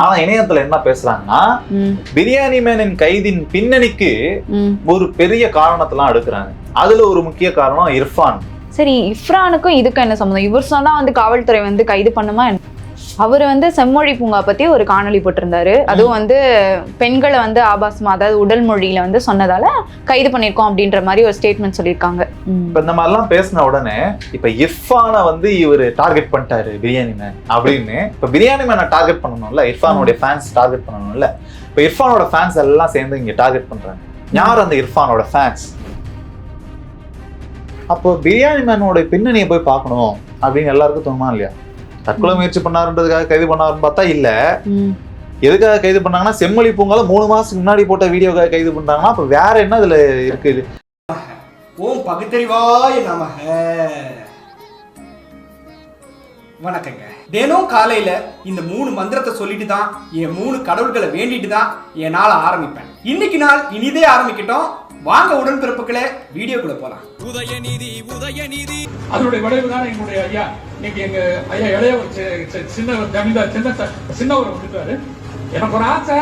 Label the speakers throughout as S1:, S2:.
S1: ஆனா இணையத்துல என்ன பேசுறாங்கன்னா பிரியாணி மேனின் கைதின் பின்னணிக்கு ஒரு பெரிய காரணத்தெல்லாம் எடுக்கிறாங்க. அதுல ஒரு முக்கிய காரணம் இர்ஃபான்.
S2: சரி, இர்ஃபானுக்கும் இதுக்கும் என்ன சம்மந்தம்? இவர் சொன்னா காவல்துறை கைது பண்ணுமா? அவர் செம்மொழி பூங்கா பத்தி ஒரு காணொலி போட்டிருந்தாரு. அதுவும் பெண்களை ஆபாசமா, அதாவது உடல் மொழியில சொன்னதால கைது பண்ணிருக்கோம் அப்படின்ற மாதிரி ஒரு ஸ்டேட்மெண்ட் சொல்லியிருக்காங்க.
S1: இப்ப இந்த மாதிரிலாம் பேசின உடனே இப்ப இர்ஃபானை இவர் டார்கெட் பண்ணிட்டாரு பிரியாணி மேன் அப்படின்னு. இப்ப பிரியாணி மேனை டார்கெட் பண்ணணும்ல, இர்ஃபானோட ஃபேன்ஸ் டார்கெட் பண்ணணும்ல. இப்ப இர்ஃபானோட ஃபேன்ஸ் எல்லாம் சேர்ந்து இங்க டார்கெட் பண்றாங்க. யார் அந்த இர்ஃபானோட ஃபேன்ஸ்? அப்போ பிரியாணி மேனோட பின்னணியை போய் பார்க்கணும் அப்படின்னு எல்லாருக்கும் தோணுமா இல்லையா? தற்கொலை முயற்சி பண்ணாருன்றதுக்காக கைது பண்ணாருன்னு பார்த்தா இல்ல. எதுக்காக கைது பண்ணாங்கன்னா செம்மொழி பூங்கால 3 மாசத்துக்கு முன்னாடி போட்ட வீடியோக்காக கைது பண்றாங்கன்னா அப்ப வேற என்ன இதுல இருக்குது?
S3: ஓம் பகுத்தறிவாய நமக. வணக்கங்க. தினம் காலையில இந்த 3 மந்திரத்தை சொல்லிட்டு தான் என் 3 கடவுள்களை வேண்டிட்டு தான் என் நாளை ஆரம்பிப்பேன். இன்னைக்கு நாள் இனிதே ஆரம்பிக்கட்டும். வாங்க உடன்பிறப்புகளே, வீடியோக்குள்ள போலாம்.
S4: உதயநிதி உதயநிதி
S5: அதனுடைய விளைவு தான் எங்களுடைய ஐயா இன்னைக்கு எங்க ஐயா இளையவர் சின்ன ஜமீன்தார் சின்னவர் வந்துட்டாரு. எனக்கு ஒரு ஆசை,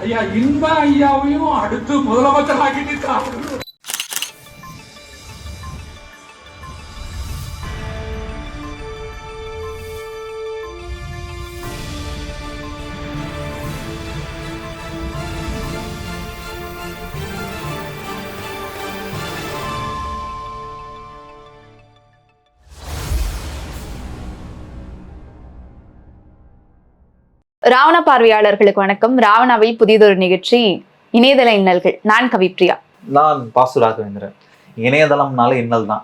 S5: ஐயா இந்த ஐயாவையும் அடுத்து முதலமைச்சர் ஆக்கிட்டு.
S2: ராவண பார்வையாளர்களுக்கு வணக்கம். ராவணாவில் புதியதொரு நிகழ்ச்சி இணையதள இன்னல்கள். நான் கவிப்ரியா.
S1: நான் பாசு ராகவேந்திரன். இணையதளம்னால இன்னல் தான்.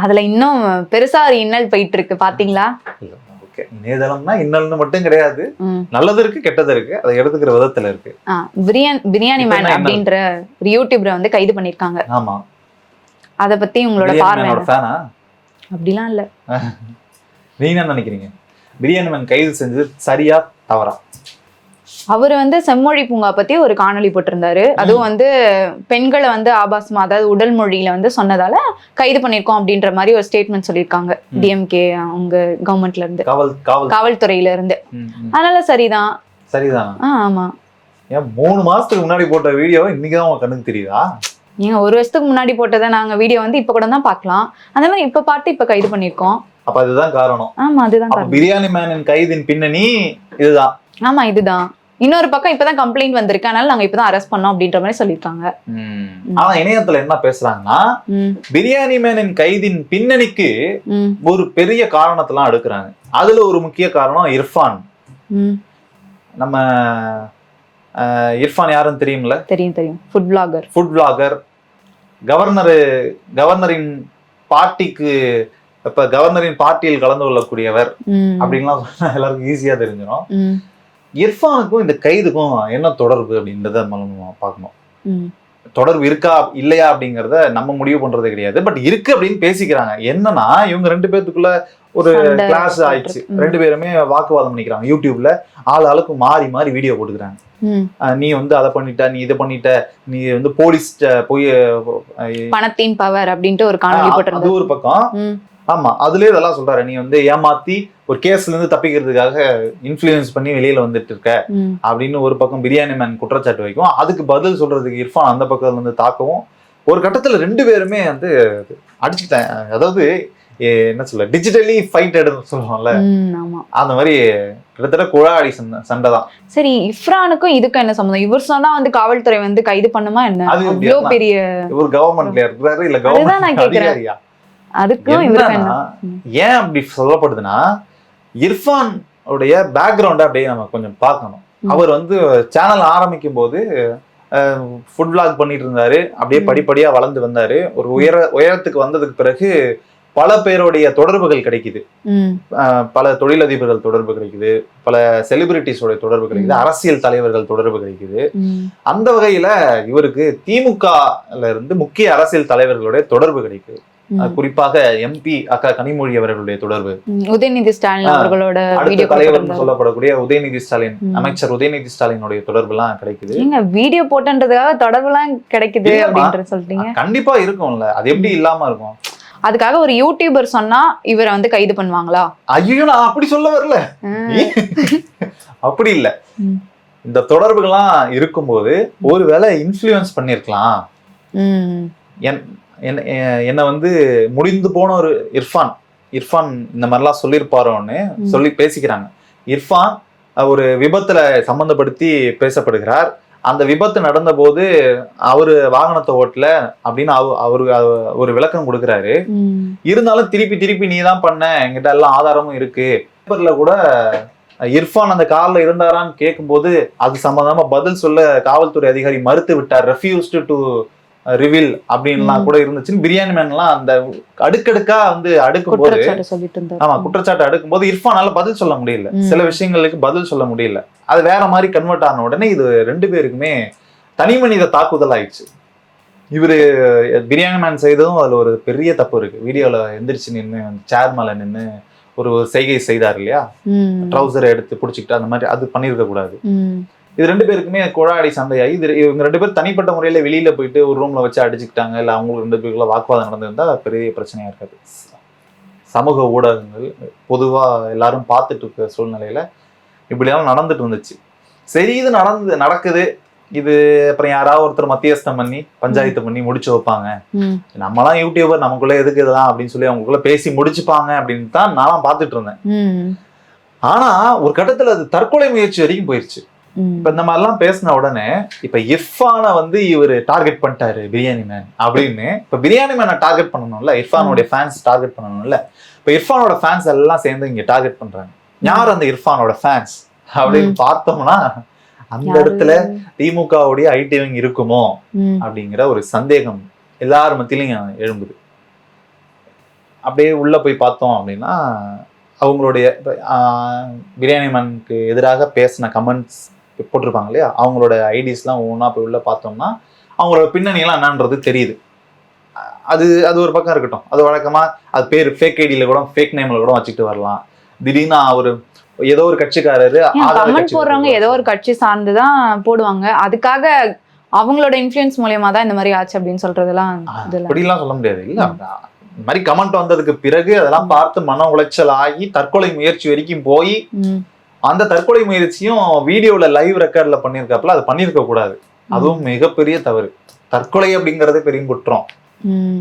S2: அதுல இன்னும் பெருசா ஒரு இன்னல் போயிட்டு இருக்கு, பாத்தீங்களா?
S1: இணையதளம்னா இன்னல்னு மட்டும் கிடையாது, நல்லது இருக்கு கெட்டது இருக்கு, அதை எடுத்துக்கிற விதத்துல இருக்கு.
S2: பிரியாணி மேன் அப்படின்ற ஒரு யூடியூபரை கைது பண்ணிருக்காங்க.
S1: ஆமா,
S2: அத பத்தி உங்களோட பார்வை? அப்படிலாம் இல்ல.
S1: நீங்க என்ன நினைக்கிறீங்க? பிரியாணி மேன் கைது செஞ்சது சரியா தவறா?
S2: அவர் செம்மொழி பூங்கா பத்தி ஒரு காணொலி போட்டிருந்தாரு. அதுவும் பெண்களை ஆபாசமா, அதாவது உடல் மொழியில சொன்னதால கைது பண்ணிருக்கோம் அப்படின்ற மாதிரி ஒரு ஸ்டேட்மெண்ட் சொல்லியிருக்காங்க. டிஎம்கே அவங்க கவர்மெண்ட்ல இருந்து, காவல்துறையில இருந்து. அதனால சரிதான். ஆமா.
S1: ஏன் 3 மாசத்துக்கு முன்னாடி போட்ட வீடியோ இன்னைக்குதான் உங்க கண்ணுக்கு தெரியுதா?
S2: நீங்க 1 வருஷத்துக்கு முன்னாடி போட்டதை நாங்க வீடியோ இப்ப கூட தான் பாக்கலாம். அந்த மாதிரி இப்ப பார்த்து இப்ப கைது பண்ணிருக்கோம்.
S1: அப்ப அதுதான் காரணம்.
S2: ஆமா, அதுதான் காரணம்.
S1: பிரியாணி மேனின் கைதின் பின்னணி இதுதான்.
S2: ஆமா, இதுதான். இன்னொரு பக்கம் இப்பதான் கம்ப்ளைண்ட் வந்திருக்கு, அதனால நாங்க இப்பதான் அரெஸ்ட் பண்ணோம் அப்படின்ற மாதிரி சொல்லிருக்காங்க.
S1: ஆனா இணையத்துல என்ன பேசுறாங்கன்னா பிரியாணி மேனின் கைதின் பின்னணிக்கு ஒரு பெரிய காரணத்தெல்லாம் எடுக்கிறாங்க. அதுல ஒரு முக்கிய காரணம் இர்ஃபான். நம்ம இர்ஃபான் யாருன்னு தெரியும்ல?
S2: தெரியும். Food blogger.
S1: கவர்னரின் பார்ட்டிக்கு, இப்ப கவர்னரின் பார்ட்டியில் கலந்து கொள்ளக்கூடியவர் அப்படின்லாம் எல்லாருக்கும் ஈஸியா தெரிஞ்சிடும். இர்ஃபானுக்கும் இந்த கைதுக்கும் என்ன தொடர்பு அப்படின்றத நம்ம பார்க்கணும். தொடர்பு இருக்கா இல்லையா அப்படிங்கறத நம்ம முடிவு பண்றது கிடையாது. பட் இருக்கு அப்படின்னு பேசிக்கிறாங்க. என்னன்னா இவங்க 2 பேத்துக்குள்ள ஒரு கிளாஸ் ஆயிடுச்சு. 2 பேருமே வாக்குவாதம் பண்ணிக்கிறாங்க. யூடியூப்ல ஆளுக்கு மாறி மாறி வீடியோ போட்டுக்கிறாங்க. நீ அதை பண்ணிட்ட, நீ இதை பண்ணிட்ட, நீ போலீஸ் போய்
S2: பணத்தின் பவர் அப்படின்ட்டு ஒரு காணொளி போட்டிருந்தாங்க.
S1: அது ஒரு பக்கம். ஆமா, அதுலயே இதெல்லாம் சொல்றாரு. நீ ஏமாத்தி ஒரு கேஸ்ல இருந்து தப்பிக்கிறதுக்காக இன்ஃப்ளூயன்ஸ் பண்ணி வெளியில வந்துட்டு இருக்க அப்படின்னு ஒரு பக்கம் பிரியாணி மேன் குற்றச்சாட்டு வைக்கும். அதுக்கு பதில் சொல்றதுக்கு இர்ஃபான் அந்த பக்கத்துல இருந்து தாக்கவும், ஒரு கட்டத்துல 2 பேருமே அடிச்சுட்டேன். அதாவது என்ன சொல்ல, டிஜிட்டலி ஃபைட் எடுன்னு சொல்லுவாங்கல்ல, அந்த மாதிரி கிட்டத்தட்ட குழாடி சண்டை தான்.
S2: சரி, இர்ஃபானுக்கும் இதுக்கும் என்ன சம்மந்தம்? இவர் சொன்னா காவல்துறை கைது பண்ணுமா என்ன? அவ்வளோ பெரிய
S1: ஒரு கவர்மெண்ட்ல இருக்கிறாரு, இல்ல கவர்மெண்ட் அதிகாரியா?
S2: அதுக்கும்
S1: ஏன் அப்படி சொல்லப்படுதுன்னா, இர்ஃபான் உடைய பேக்ரவுண்ட அப்படியே நம்ம கொஞ்சம் பார்க்கணும். அவர் சேனல் ஆரம்பிக்கும் போது ஃபுட் விளாக் பண்ணிட்டு இருந்தாரு. அப்படியே படிப்படியா வளர்ந்து வந்தாரு. ஒரு உயரத்துக்கு வந்ததுக்கு பிறகு பல பேருடைய தொடர்புகள் கிடைக்குது. பல தொழிலதிபர்கள் தொடர்பு கிடைக்குது, பல செலிபிரிட்டிஸோட தொடர்பு கிடைக்குது, அரசியல் தலைவர்கள் தொடர்பு கிடைக்குது. அந்த வகையில இவருக்கு திமுகல இருந்து முக்கிய அரசியல் தலைவர்களுடைய தொடர்பு கிடைக்குது. குறிப்பாக எம்பி அக்கா கனிமொழி அவர்களுடைய தொடர்பு,
S2: உதயநிதி ஸ்டாலின் அவர்களோட
S1: தலைவர் சொல்லப்படக்கூடிய உதயநிதி ஸ்டாலின், அமைச்சர் உதயநிதி ஸ்டாலினுடைய தொடர்பு எல்லாம் கிடைக்குது.
S2: வீடியோ போட்டன்றதுக்காக தொடர்பு எல்லாம் கிடைக்குது அப்படின்னு சொல்றீங்க?
S1: கண்டிப்பா இருக்கும்ல, அது எப்படி இல்லாம இருக்கும்?
S2: அதுக்காக ஒரு யூடியூபர் சொன்னா இவரை வந்து கைது பண்ணுவாங்களா?
S1: ஐயோ நான் அப்படி சொல்ல வரல, அப்படி இல்ல. இந்த தொடர்புகள்லாம் இருக்கும்போது ஒருவேளை இன்ஃப்ளூயன்ஸ் பண்ணிருக்கலாம். என்ன வந்து முடிந்து போன ஒரு இர்ஃபான் இந்த மாதிரிலாம் சொல்லியிருப்பாரோன்னு சொல்லி பேசிக்கிறாங்க. இர்ஃபான் ஒரு விபத்துல சம்பந்தப்படுத்தி பேசப்படுகிறார். அந்த விபத்து நடந்த போது அவரு வாகனத்தை ஓட்டல அப்படின்னு அவரு ஒரு விளக்கம் கொடுக்குறாரு. இருந்தாலும் திருப்பி நீ தான் பண்ண, என்கிட்ட எல்லாம் ஆதாரமும் இருக்கு. பேப்பர்ல கூட இர்ஃபான் அந்த கார்ல இருந்தாரான்னு கேட்கும்போது அது சம்பந்தமா பதில் சொல்ல காவல்துறை அதிகாரி மறுத்து விட்டார். ரெஃப்யூஸ்டு டு ரிவீல் அப்படின்லாம் கூட இருந்துச்சுன்னு பிரியாணி மேன்லாம் அந்த அடுக்கடுக்கா வந்து அடுக்கும்போது, ஆமா குற்றச்சாட்டு அடுக்கும்போது இர்ஃபானால பதில் சொல்ல முடியல, சில விஷயங்களுக்கு பதில் சொல்ல முடியல. அது வேற மாதிரி கன்வெர்ட் ஆன உடனே இது 2 பேருக்குமே தனி மனித தாக்குதல் ஆயிடுச்சு. இவரு பிரியாணி மேன் செய்ததும் அதுல ஒரு பெரிய தப்பு இருக்கு. வீடியோல எந்திரிச்சு நின்று சேர் மேல நின்று ஒரு செய்கை செய்தார் இல்லையா, ட்ரௌசரை எடுத்து பிடிச்சிக்கிட்டு, அந்த மாதிரி அது பண்ணிருக்க கூடாது. இது 2 பேருக்குமே கொழாடி சண்டையாகி இவங்க 2 பேர் தனிப்பட்ட முறையில வெளியில போயிட்டு ஒரு ரூம்ல வச்சு அடிச்சுக்கிட்டாங்க, இல்ல அவங்களுக்கு 2 பேருக்குள்ள வாக்குவாதம் நடந்திருந்தா பெரிய பிரச்சனையா இருக்காது. சமூக ஊடகங்கள் பொதுவா எல்லாரும் பார்த்துட்டு இருக்க சூழ்நிலையில இப்படியெல்லாம் நடந்துட்டு இருந்துச்சு. சரி இது நடக்குது, இது அப்புறம் யாராவது ஒருத்தர் மத்தியஸ்தம் பண்ணி பஞ்சாயத்து பண்ணி முடிச்சு வைப்பாங்க, நம்மளாம் யூடியூபர் நமக்குள்ள எதுக்கு இதெல்லாம் அப்படின்னு சொல்லி அவங்களுக்குள்ள பேசி முடிச்சுப்பாங்க அப்படின்னு தான் நான் பார்த்துட்டு இருந்தேன். ஆனா ஒரு கட்டத்துல அது தற்கொலை முயற்சி வரைக்கும் போயிருச்சு. இப்ப இந்த மாதிரிலாம் பேசின உடனே இப்ப இர்ஃபானை வந்து இவரு டார்கெட் பண்ணிட்டாரு பிரியாணி மேன் அப்படின்னு. இப்ப பிரியாணி மேனை டார்கெட் பண்ணணும்ல, இர்ஃபானோட ஃபேன்ஸ் டார்கெட் பண்ணணும்ல. இப்ப இர்ஃபானோட ஃபேன்ஸ் எல்லாம் சேர்ந்து இங்க டார்கெட் பண்றாங்க. யார் அந்த இர்ஃபானோட ஃபேன்ஸ் அப்படின்னு பார்த்தோம்னா அந்த இடத்துல திமுகவுடைய ஐடிவிங் இருக்குமோ அப்படிங்கிற ஒரு சந்தேகம் எல்லார் மத்தியிலையும் எழும்புது. அப்படியே உள்ள போய் பார்த்தோம் அப்படின்னா அவங்களுடைய பிரியாணி மேனுக்கு எதிராக பேசின கமெண்ட்ஸ் போட்டிருப்பாங்க இல்லையா, அவங்களோட ஐடிஸ்லாம் ஒவ்வொன்றா போய் உள்ள பார்த்தோம்னா அவங்களோட பின்னணியெல்லாம் என்னன்றது தெரியுது. அது ஒரு பக்கம் இருக்கட்டும், அது வழக்கமா அது பேர் ஃபேக் ஐடியில கூட ஃபேக் நேம்ல கூட வச்சுக்கிட்டு வரலாம். திடீர்னு ஒரு ஏதோ ஒரு கட்சிக்காரரு
S2: கமெண்ட் போடுறவங்க ஏதோ ஒரு கட்சி சார்ந்துதான் போடுவாங்க, அதுக்காக அவங்களோட இன்ஃப்ளூயன்ஸ் மூலியமா தான் இந்த மாதிரி ஆச்சு அப்படின்னு சொல்றதெல்லாம்
S1: அப்படிலாம் சொல்ல முடியாது. இல்ல இந்த மாதிரி கமெண்ட் வந்ததுக்கு பிறகு அதெல்லாம் பார்த்து மன உளைச்சல் ஆகி தற்கொலை முயற்சி வரைக்கும் போய் அந்த தற்கொலை முயற்சியும் வீடியோல லைவ் ரெக்கார்ட்ல பண்ணிருக்காப்புல, அது பண்ணிருக்க கூடாது. அதுவும் மிகப்பெரிய தவறு. தற்கொலை அப்படிங்கறது பெரிய குற்றம்.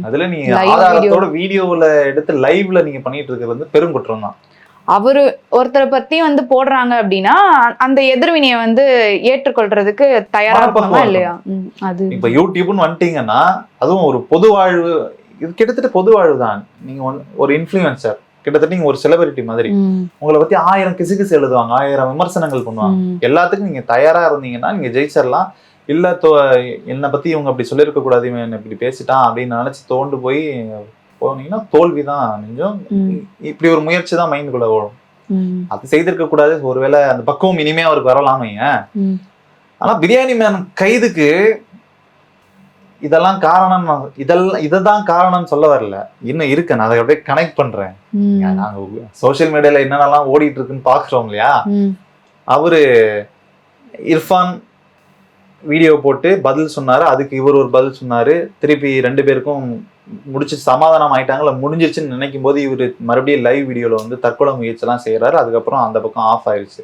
S1: அதுல நீங்க ஆதாரத்தோட வீடியோல எடுத்து லைவ்ல நீங்க பண்ணிட்டு இருக்கிறது வந்து பெரும் குற்றம் தான்.
S2: அவரு ஒருத்தரை பத்தி வந்து போடுறாங்க அப்படின்னா அந்த எதிர்வினையை வந்து ஏற்றுக்கொள்றதுக்கு தயாரா இருக்கணுமா இல்லையா? அது
S1: இப்ப யூடியூப்னு வந்துட்டீங்கன்னா அதுவும் ஒரு பொது வாழ்வு, இது கிட்டத்தட்ட பொது வாழ்வு தான். நீங்க ஒரு இன்ஃப்ளூயன்சர், கிட்டத்தட்ட நீங்க ஒரு செலிபிரிட்டி மாதிரி. உங்களை பத்தி 1000 கிசுகிசு எழுதுவாங்க, 1000 விமர்சனங்கள் பண்ணுவாங்க. எல்லாத்துக்கும் நீங்க தயாரா இருந்தீங்கன்னா நீங்க ஜெயிச்சிடலாம். இல்ல என்னை பத்தி இவங்க அப்படி சொல்லியிருக்க கூடாது, இவன் இப்படி பேசிட்டான் அப்படின்னு நினைச்சு தோண்டு போனீங்கன்னா தோல்விதான் நெஞ்சம். இப்படி ஒரு முயற்சி தான் மைண்டுக்குள்ள ஓடும். அது செய்திருக்க கூடாது. ஒருவேளை அந்த பக்குவம் இனிமே அவருக்கு வரலாமே. ஆனா பிரியாணி மேன் கைதுக்கு இதெல்லாம் காரணம், இததான் காரணம் சொல்ல வரல, இன்னும் இருக்கு. நான் அதை அப்படியே கனெக்ட் பண்றேன். நாங்க சோசியல் மீடியால என்னென்னலாம் ஓடிட்டு இருக்குன்னு பாக்குறோம் இல்லையா. அவரு இர்ஃபான் வீடியோ போட்டு பதில் சொன்னாரு, அதுக்கு இவர் ஒரு பதில் சொன்னாரு. திருப்பி 2 பேருக்கும் முடிச்சு சமாதானம் ஆயிட்டாங்கல்ல, முடிஞ்சிருச்சுன்னு நினைக்கும் போது இவரு மறுபடியும் லைவ் வீடியோல வந்து தற்கொலை முயற்சி எல்லாம் செய்யறாரு. அதுக்கப்புறம் அந்த பக்கம் ஆஃப் ஆயிடுச்சு.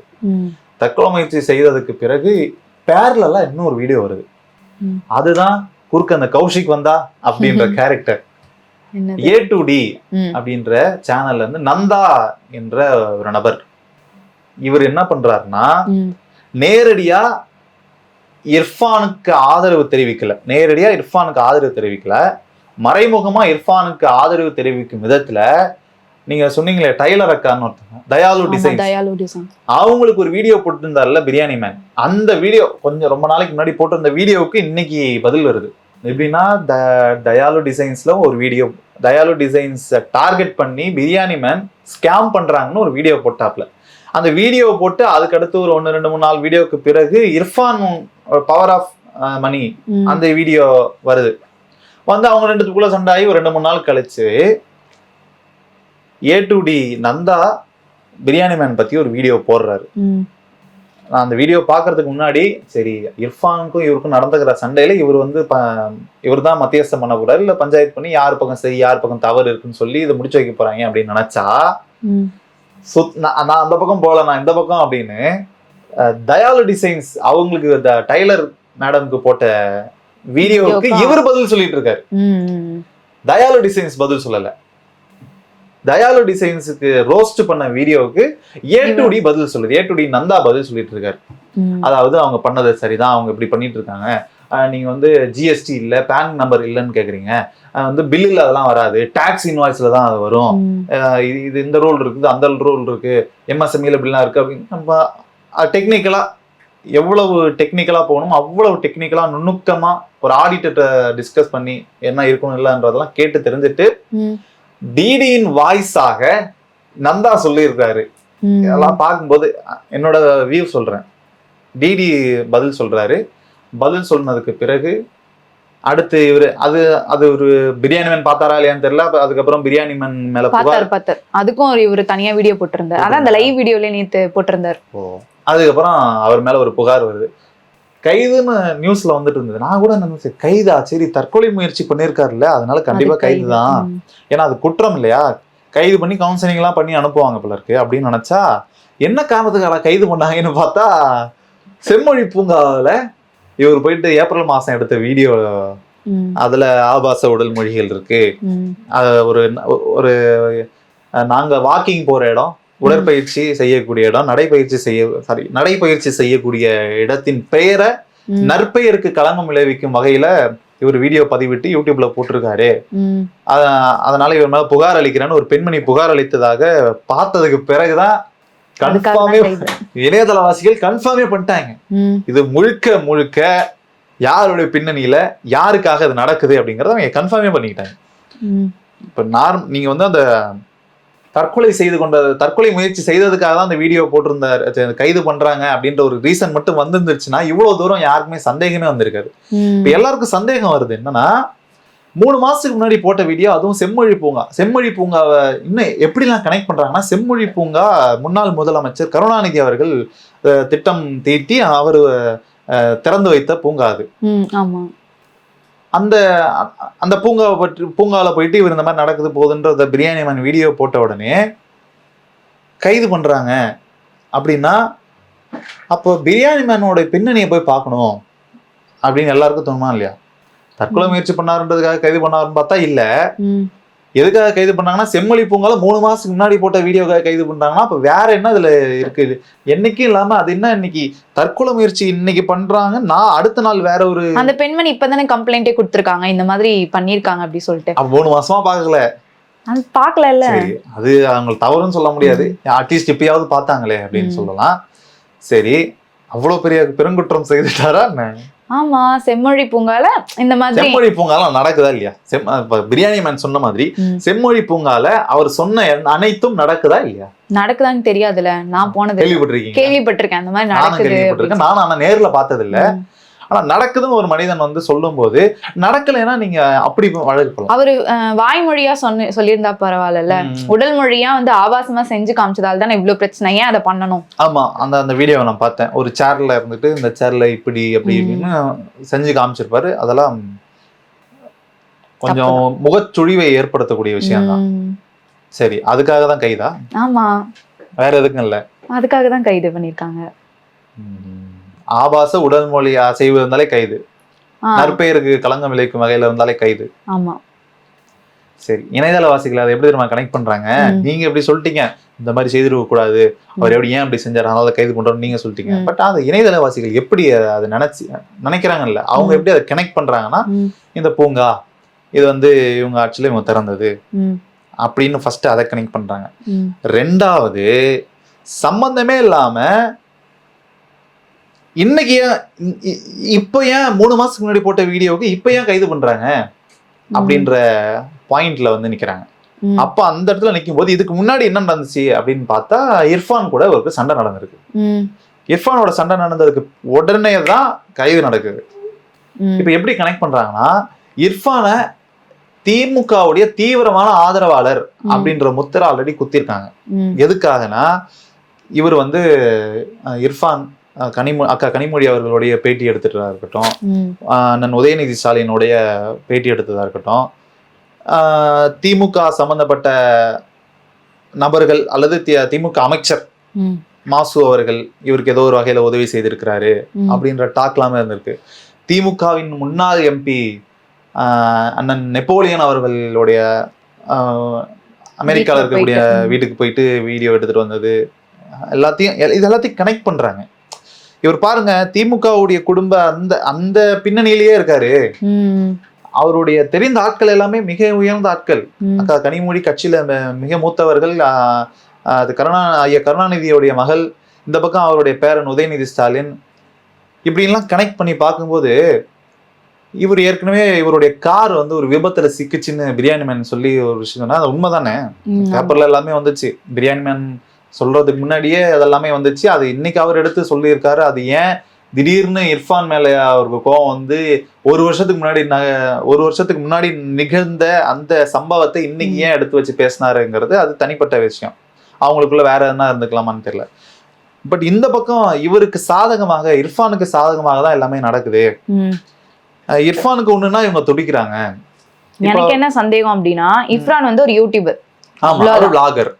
S1: தற்கொலை முயற்சி செய்ததுக்கு பிறகு பேரலா இன்னொரு வீடியோ வருது. அதுதான் குறுக்க அந்த கௌஷிக் வந்தா அப்படின்ற கேரக்டர் A2D அப்படின்ற சேனல்ல இருந்து நந்தா என்ற ஒரு நபர், இவர் என்ன பண்றாருன்னா நேரடியா இர்ஃபானுக்கு ஆதரவு தெரிவிக்கல, மறைமுகமா இர்ஃபானுக்கு ஆதரவு தெரிவிக்கும் விதத்துல நீங்க சொன்னீங்களே டைலர் அக்கான்னு ஒருத்தங்க, தயாலு டிசைன், அவங்களுக்கு ஒரு வீடியோ போட்டுருந்தாருல பிரியாணி மேன். அந்த வீடியோ கொஞ்சம் ரொம்ப நாளைக்கு முன்னாடி போட்டிருந்த வீடியோவுக்கு இன்னைக்கு பதில் வருது. எப்படின்னா தயாலு டிசைன்ஸ்ல ஒரு வீடியோ, தயாலு டிசைன்ஸ் டார்கெட் பண்ணி பிரியாணி மேன் ஸ்கேம் பண்றாங்கன்னு ஒரு வீடியோ போட்டாப்ல. அந்த வீடியோ போட்டு அதுக்கு அடுத்து ஒரு 1, 2, 3, 4 வீடியோக்கு பிறகு இர்ஃபான் பவர் ஆஃப் மணி அந்த வீடியோ வருது. வந்து அவங்க 2 பேருக்குள்ள சண்டை ஆகி ஒரு 2-3 நாள் கழிச்சு A2D நந்தா பிரியாணி மேன் பத்தி ஒரு வீடியோ போடுறாரு. நான் அந்த வீடியோ பாக்குறதுக்கு முன்னாடி சரி இர்ஃபானுக்கும் இவருக்கும் நடந்துக்கிற சண்டையில இவர் வந்து இவர் தான் மத்தியஸ்தம் பண்ண கூடாது, இல்ல பஞ்சாயத்து பண்ணி யார் பக்கம் சரி யார் பக்கம் தவறு இருக்குன்னு சொல்லி இதை முடிச்சு வைக்க போறாங்க அப்படின்னு நினைச்சா நான் அந்த பக்கம் போல, நான் இந்த பக்கம் அப்படின்னு தயாலு டிசைன்ஸ் அவங்களுக்கு டைலர் மேடம்க்கு போட்ட வீடியோவுக்கு இவர் பதில் சொல்லிட்டு இருக்காரு. தயாலு டிசைன்ஸ் பதில் சொல்லல. தயாலு டிசைன்ஸுக்கு ரோஸ்ட் பண்ண வீடியோவுக்கு A2D பதில் சொல்லுது. A2D நந்தா பதில் சொல்லிட்டு இருக்காரு. அதாவது அவங்க பண்ணது சரிதான், அவங்க இப்படி பண்ணிட்டு இருக்காங்க, நீங்க வந்து GST இல்ல பேன் நம்பர் இல்லைன்னு கேக்குறீங்க, வந்து பில்லுல அதெல்லாம் வராது, டாக்ஸ் இன்வாய்ஸ்ல தான் அது வரும், இது இந்த ரோல் இருக்குது அந்த ரோல் இருக்கு, MSMEல இப்படிலாம் இருக்கு அப்படின்னு நம்ம டெக்னிக்கலா எவ்வளவு டெக்னிக்கலா போகணும் அவ்வளவு டெக்னிக்கலா நுணுக்கமா ஒரு ஆடிட்டர்கிட்ட டிஸ்கஸ் பண்ணி என்ன இருக்கணும் இல்லன்றதெல்லாம் கேட்டு தெரிஞ்சுட்டு டிடியின் வாய்ஸாக நந்தா சொல்லியிருக்காரு. இதெல்லாம் பார்க்கும்போது என்னோட வியூ சொல்றேன். டிடி பதில் சொல்றாரு. பதில் சொன்னதுக்கு பிறகு அடுத்து இவரு அது ஒரு பிரியாணி மேன் பார்த்தாரா இல்லையான்னு தெரியல. அதுக்கப்புறம் பிரியாணி மேன் மேல
S2: பார்த்தாரு. அதுக்கும் இவரு தனியா வீடியோ போட்டிருந்தாரு. அதான் அந்த லைவ் வீடியோல நேத்து போட்டிருந்தாரு.
S1: அதுக்கப்புறம் அவர் மேல ஒரு புகார் வருது. கைதுன்னு நியூஸ்ல வந்துட்டு இருந்தது. நான் கூட நினைச்சேன் கைதா, சரி தற்கொலை முயற்சி பண்ணிருக்காருல்ல அதனால கண்டிப்பா கைதுதான், ஏன்னா அது குற்றம் இல்லையா, கைது பண்ணி கவுன்சிலிங் எல்லாம் பண்ணி அனுப்புவாங்க போல இருக்கு அப்படின்னு நினைச்சா என்ன காரணத்துக்காக கைது பண்ணாங்கன்னு பார்த்தா செம்மொழி பூங்காவில இவர் போயிட்டு ஏப்ரல் மாசம் எடுத்த வீடியோ, அதுல ஆபாச உடல் மொழிகள் இருக்கு. ஒரு ஒரு நாங்க வாக்கிங் போற இடம், உடற்பயிற்சி செய்யக்கூடிய இடம், நடைப்பயிற்சி செய்யக்கூடிய இடத்தின் பெயரை நற்பெயருக்கு களங்கம் விளைவிக்கும் வகையில இவர் வீடியோ பதிவிட்டு யூடியூப்ல போட்டிருக்காரு. அதனால இவர் மேல புகார் அளிக்கிறேன்னு ஒரு பெண்மணி புகார் அளித்ததாக பார்த்ததுக்கு பிறகுதான் கன்ஃபார்மே இணையதளவாசிகள் கன்ஃபார்மே பண்ணிட்டாங்க. இது முழுக்க முழுக்க யாருடைய பின்னணியில யாருக்காக இது நடக்குது அப்படிங்கறத அவங்க கன்ஃபார்மே பண்ணிக்கிட்டாங்க. இப்ப நீங்க வந்து அந்த தற்கொலை முயற்சி செய்ததுக்காக தான் அந்த வீடியோ போட்டிருந்தாரு, கைது பண்றாங்க அப்படின்ற ஒரு ரீசன் மட்டும் வந்துருந்துச்சுன்னா இவ்வளவு தூரம் யாருக்குமே சந்தேகமே வந்திருக்காரு. இப்ப எல்லாருக்கும் சந்தேகம் வருது என்னன்னா 3 மாசத்துக்கு முன்னாடி போட்ட வீடியோ, அதுவும் செம்மொழி பூங்காவை இன்னும் எப்படிலாம் கனெக்ட் பண்றாங்கன்னா, செம்மொழி பூங்கா முன்னாள் முதலமைச்சர் கருணாநிதி அவர்கள் திட்டம் தீட்டி அவர் திறந்து வைத்த பூங்கா அது. அந்த பூங்காவில் போயிட்டு இவர் இந்த மாதிரி நடக்குது போகுதுன்ற பிரியாணி மேன் வீடியோ போட்ட உடனே கைது பண்றாங்க அப்படின்னா அப்போ பிரியாணி மேனோட பின்னணியை போய் பார்க்கணும் அப்படின்னு எல்லாருக்கும் தோணுமா இல்லையா? தற்கொலை முயற்சி பண்ணாருன்றதுக்காக கைது பண்ணாருன்னு பார்த்தா இல்ல. எதுக்காக கைது பண்ணாங்கன்னா செம்மொழி பூங்கால 3 மாசத்துக்கு முன்னாடி போட்ட வீடியோக்காக கைது பண்றாங்கன்னா அப்ப வேற என்ன இதுல இருக்கு? என்னைக்கும் இல்லாம அது என்ன இன்னைக்கு தற்கொலை முயற்சி இன்னைக்கு பண்றாங்க, நான் அடுத்த நாள் வேற ஒரு
S2: அந்த பெண்மணி இப்பதானே கம்ப்ளைண்டே கொடுத்திருக்காங்க இந்த மாதிரி பண்ணிருக்காங்க அப்படி சொல்லிட்டு.
S1: 3 மாசமா பாக்கல இல்ல, அது அவங்க தவறுன்னு சொல்ல முடியாது, அட்லீஸ்ட் இப்பயாவது பார்த்தாங்களே அப்படின்னு சொல்லலாம். சரி, அவ்வளவு பெரிய பெருங்குற்றம் செய்துட்டாரா என்ன?
S2: ஆமா, செம்மொழி பூங்கால இந்த மாதிரி
S1: செம்மொழி பூங்கால நடக்குதா இல்லையா? பிரியாணி மேன் சொன்ன மாதிரி செம்மொழி பூங்கால அவர் சொன்ன அனைத்தும் நடக்குதா இல்லையா?
S2: நடக்குதான்னு தெரியாதுல, நான் போனது கேள்விப்பட்டிருக்கேன் அந்த மாதிரி நடக்குது.
S1: நானும் ஆனா நேர்ல பார்த்தது இல்ல. ஆனா நடக்குதுன்னு ஒரு மனிதன் வந்து சொல்லும் போது நடக்கலைன்னா நீங்க அப்படி வழக்கு
S2: அவரு வாய்மொழியா சொல்லியிருந்தா பரவாயில்ல, உடல் மொழியா வந்து ஆபாசமா செஞ்சு காமிச்சதால தானே இவ்வளவு பிரச்சனை, ஏன் அதை பண்ணணும்?
S1: ஆமா, அந்த வீடியோவை நான் பார்த்தேன். ஒரு சேர்ல இருந்துட்டு இந்த சேர்ல இப்படி அப்படின்னு செஞ்சு காமிச்சிருப்பாரு. அதெல்லாம் கொஞ்சம் முகச்சுழிவை ஏற்படுத்தக்கூடிய விஷயம் தான். சரி, அதுக்காக தான் கைதா? ஆமா, வேற எதுக்கும் இல்ல,
S2: அதுக்காக தான் கைது பண்ணிருக்காங்க.
S1: ஆபாச உடல் மொழி அசைவு இருந்தாலே கைது, நற்பெயருக்கு களங்கம் விளைவிக்கும் வகையில இருந்தாலே கைது.
S2: ஆமா,
S1: சரி, இணையதளவாசிகள் அதை எப்படி நம்ம கனெக்ட் பண்றாங்க? நீங்க எப்படி சொல்லிட்டீங்க இந்த மாதிரி செய்திருக்க கூடாது, அவர் எப்படி ஏன் அப்படி செஞ்சாரு அதனால கைது பண்றோம்னு நீங்க சொல்லிட்டீங்க. பட் அது இணையதளவாசிகள் எப்படி அதை நினைக்கிறாங்கல்ல, அவங்க எப்படி அதை கனெக்ட் பண்றாங்கன்னா, இந்த பூங்கா இது வந்து இவங்க ஆட்சியில இவங்க திறந்தது அப்படின்னு ஃபர்ஸ்ட் அதை கனெக்ட் பண்றாங்க. ரெண்டாவது, சம்பந்தமே இல்லாம இன்னைக்கு இப்ப ஏன் 3 மாசத்துக்கு முன்னாடி போட்ட வீடியோவுக்கு இப்ப ஏன் கைது பண்றாங்க அப்படின்ற பாயிண்ட்ல வந்து நிக்கிறாங்க. அப்ப அந்த இடத்துல நிக்கும் போது இதுக்கு முன்னாடி என்ன நடந்துச்சு அப்படின்னு பார்த்தா இர்ஃபான் கூட ஒரு சண்டை நடந்திருக்கு. இர்ஃபானோட சண்டை நடந்ததுக்கு உடனே தான் கைது நடக்குது. இப்ப எப்படி கனெக்ட் பண்றாங்கன்னா, இர்ஃபானை திமுகவுடைய தீவிரமான ஆதரவாளர் அப்படின்ற முத்திரை ஆல்ரெடி குத்திருக்காங்க. எதுக்காகனா, இவர் வந்து இர்ஃபான் அக்கா கனிமொழி அவர்களுடைய பேட்டி எடுத்துட்டதா இருக்கட்டும்,
S2: ம்.
S1: அண்ணன் உதயநிதி ஸ்டாலினுடைய பேட்டி எடுத்ததா இருக்கட்டும், திமுக சம்பந்தப்பட்ட நபர்கள் அல்லது திமுக அமைச்சர்
S2: ம்.
S1: மாசு அவர்கள் இவருக்கு ஏதோ ஒரு வகையில உதவி செய்திருக்கிறாரு
S2: ம்.
S1: அப்படின்ற டாக்லாமே இருந்திருக்கு. திமுகவின் முன்னாள் எம்பி அண்ணன் நெப்போலியன் அவர்களுடைய அமெரிக்காவில் இருக்கக்கூடிய வீட்டுக்கு போயிட்டு வீடியோ எடுத்துட்டு வந்தது எல்லாத்தையும் கனெக்ட் பண்றாங்க. இவர் பாருங்க, திமுகவுடைய குடும்ப அந்த அந்த பின்னணியிலேயே இருக்காரு.
S2: ம்.
S1: அவருடைய தெரிந்த ஆட்கள் எல்லாமே மிக உயர்ந்த ஆட்கள்.
S2: ம்.
S1: அக்கா கனிமொழி கட்சியில மிக மூத்தவர்கள். அது ஐயா கருணாநிதியோடைய மகள், இந்த பக்கம் அவருடைய பேரன் உதயநிதி ஸ்டாலின். இப்படின்லாம் கனெக்ட் பண்ணி பார்க்கும்போது இவர் ஏற்கனவே இவருடைய கார் வந்து ஒரு விபத்துல சிக்குச்சுன்னு பிரியாணி மேன் சொல்லி ஒரு விஷயம், அது உண்மைதானே? பேப்பர்ல எல்லாமே வந்துச்சு. பிரியாணி மேன் சொல்றதுக்கு முன்னாடியே அதெல்லாமே வந்துச்சு. அது இன்னைக்கு அவர் எடுத்து சொல்லியிருக்காரு. அது ஏன் திடீர்னு இர்ஃபான் மேல அவருக்கு கோவம் வந்து ஒரு வருஷத்துக்கு முன்னாடி நிகழ்ந்த அந்த சம்பவத்தை இன்னைக்கு ஏன் எடுத்து வச்சு பேசினாருங்கிறது அது தனிப்பட்ட விஷயம். அவங்களுக்குள்ள வேற என்ன இருந்துக்கலாமான்னு தெரியல. பட் இந்த பக்கம் இவருக்கு சாதகமாக, இர்ஃபானுக்கு சாதகமாக தான் எல்லாமே நடக்குது. இர்ஃபானுக்கு ஒண்ணுன்னா இவங்க துடிக்கிறாங்க.
S2: எனக்கு என்ன சந்தேகம் அப்படின்னா, இர்ஃபான் வந்து ஒரு யூடியூபர், விளாகர்.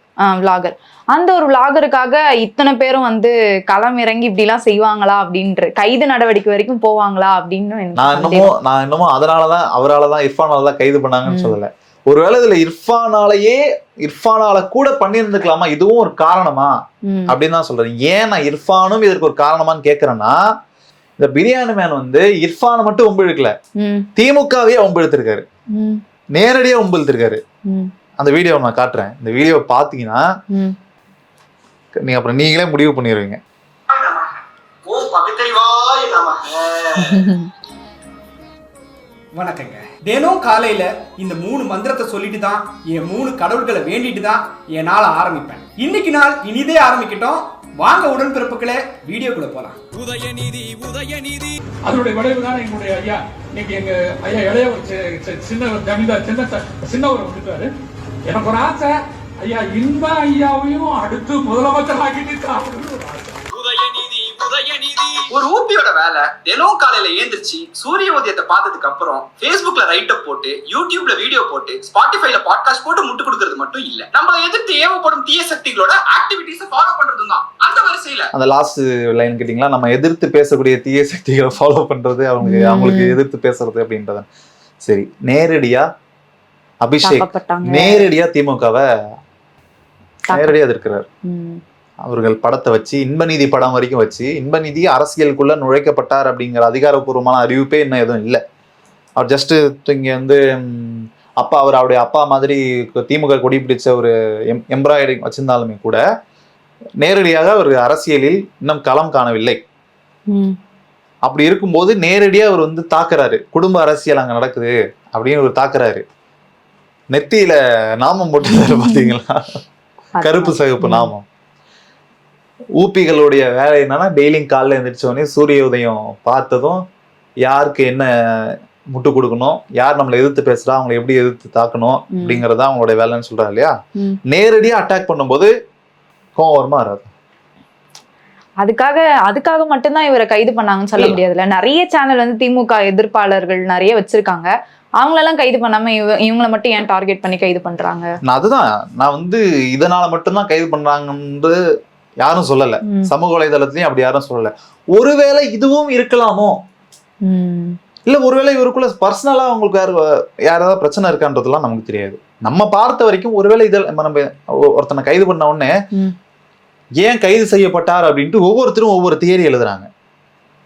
S2: அந்த ஒரு விளாகருக்காக இத்தனை பேரும் வந்து களம் இறங்கி இப்படி எல்லாம் செய்வாங்களா அப்படின்ற, கைது நடவடிக்கை வரைக்கும் போவாங்களா அப்படின்னு
S1: நான் என்னமோ அதனாலதான் அவராலதான் இர்ஃபானாலதான் கைது பண்ணாங்கன்னு சொல்லல. ஒருவேளை இதுல இர்ஃபானால கூட பண்ணியிருந்துக்கலாமா, இதுவும் ஒரு காரணமா அப்படின்னு தான் சொல்றேன். ஏன் நான் இர்ஃபானும் இதற்கு ஒரு காரணமான்னு கேக்குறேன்னா, இந்த பிரியாணி மேன் வந்து இர்ஃபானை மட்டும் ஒம்பு இழுக்கல, திமுகவே ஒம்பு இழுத்திருக்காரு, நேரடியா ஒம்பு இழுத்திருக்காரு. அந்த வீடியோ நான் காட்டுறேன். இந்த வீடியோ பாத்தீங்கன்னா நீங்க அப்புறம் நீங்களே முடிவு பண்ணிடுவீங்க.
S3: வணக்கங்க. தினம் காலையில இந்த 3 மந்திரத்தை சொல்லிட்டு தான் என் 3 கடவுள்களை வேண்டிட்டு தான் என் நாளை ஆரம்பிப்பேன். இன்னைக்கு நாள் இனிதே ஆரம்பிக்கட்டும். வாங்க உடன்பிறப்புகளே, வீடியோக்குள்ள போலாம்.
S4: உதயநிதி உதயநிதி
S5: அதனுடைய விளைவு தான் எங்களுடைய ஐயா இன்னைக்கு எங்க ஐயா இளையவர் சின்னவர் ஜமீன்தார் சின்னவர் வந்துட்டாரு. எனக்கு ஒரு ஆசை, ஐயா இந்த ஐயாவையும் அடுத்து முதலமைச்சர் ஆக்கிட்டு
S6: ஒரு ஊபியோட வேலை தினம் காலையில ஏந்திரிச்சு சூரிய உதயத்தை பார்த்ததுக்கு அப்புறம் Facebookல ரைட் அப் போட்டு, யூடியூப்ல வீடியோ போட்டு, ஸ்பாட்டிஃபைல பாட்காஸ்ட் போட்டு முட்டு கொடுக்கறது மட்டும் இல்ல, நம்மளை எதிர்த்து ஏவப்படும் தீய சக்திகளோட ஆக்டிவிட்டிஸை ஃபாலோ பண்றதும் தான். அந்த வரிசையில
S1: அந்த லாஸ்ட் லைன் கேட்டீங்களா, நம்ம எதிர்த்து பேசக்கூடிய தீய சக்திகளை ஃபாலோ பண்றது, அவங்களுக்கு எதிர்த்து பேசுறது அப்படின்றத. சரி, நேரடியா அபிஷேக் நேரடியா திமுகவை நேரடியா எதிர்க்கிறார். அவர்கள் படத்தை வச்சு இன்பநீதி படம் வரைக்கும் வச்சு, இன்பநீதி அரசியலுக்குள்ள நுழைக்கப்பட்டார் அப்படிங்கிற அதிகாரப்பூர்வமான அறிவிப்பே இன்னும் எதுவும் இல்லை. அவர் ஜஸ்ட் இங்க வந்து அவருடைய அப்பா மாதிரி திமுக கொடி பிடிச்ச ஒரு எம்ப்ராய்டரிங் வச்சிருந்தாலுமே கூட நேரடியாக அவர் அரசியலில் இன்னும் களம் காணவில்லை. அப்படி இருக்கும்போது நேரடியா அவர் வந்து தாக்குறாரு. குடும்ப அரசியல் அங்க நடக்குது அப்படின்னு ஒரு தாக்குறாரு. நெத்தியில நாமம் போட்டுறாரு, பாத்தீங்களா? கருப்பு சிவப்பு நாமம். ஊபிகளுடைய வேலை என்னன்னா, டெய்லியும் காலைல எழுந்திரிச்சோடனே சூரிய உதயம் பார்த்ததும் யாருக்கு என்ன முட்டு கொடுக்கணும், யார் நம்மளை எதிர்த்து பேசுறா, அவங்களை எப்படி எதிர்த்து தாக்கணும் அப்படிங்கறத அவங்களுடைய வேலைன்னு சொல்றாரு இல்லையா. நேரடியா அட்டாக் பண்ணும்போது கோவம் வருமா வராது?
S2: அதுக்காக மட்டும்தான் இவரை கைது பண்ணாங்கன்னு சொல்ல முடியாதுல்ல. நிறைய சேனல் வந்து திமுக எதிர்ப்பாளர்கள் நிறைய வச்சிருக்காங்க. அவங்களெல்லாம் கைது பண்ணாம இவங்களை மட்டும் ஏன் டார்கெட் பண்ணி கைது பண்றாங்க?
S1: அதுதான் நான் வந்து இதனால மட்டும்தான் கைது பண்றாங்கன்னு யாரும் சொல்லல. சமூக வலைதளத்திலயும் அப்படி யாரும் சொல்லல. ஒருவேளை இதுவும் இருக்கலாமோ, இல்ல ஒருவேளை இவருக்குள்ள பர்சனலா அவங்களுக்கு யாராவது பிரச்சனை இருக்கான்றதுலாம் நமக்கு தெரியாது. நம்ம பார்த்த வரைக்கும் ஒருவேளை இதில் நம்ம ஒருத்தனை கைது பண்ண உடனே ஏன் கைது செய்யப்பட்டார் அப்படின்ட்டு ஒவ்வொருத்தரும் ஒவ்வொரு தியரி எழுதுறாங்க.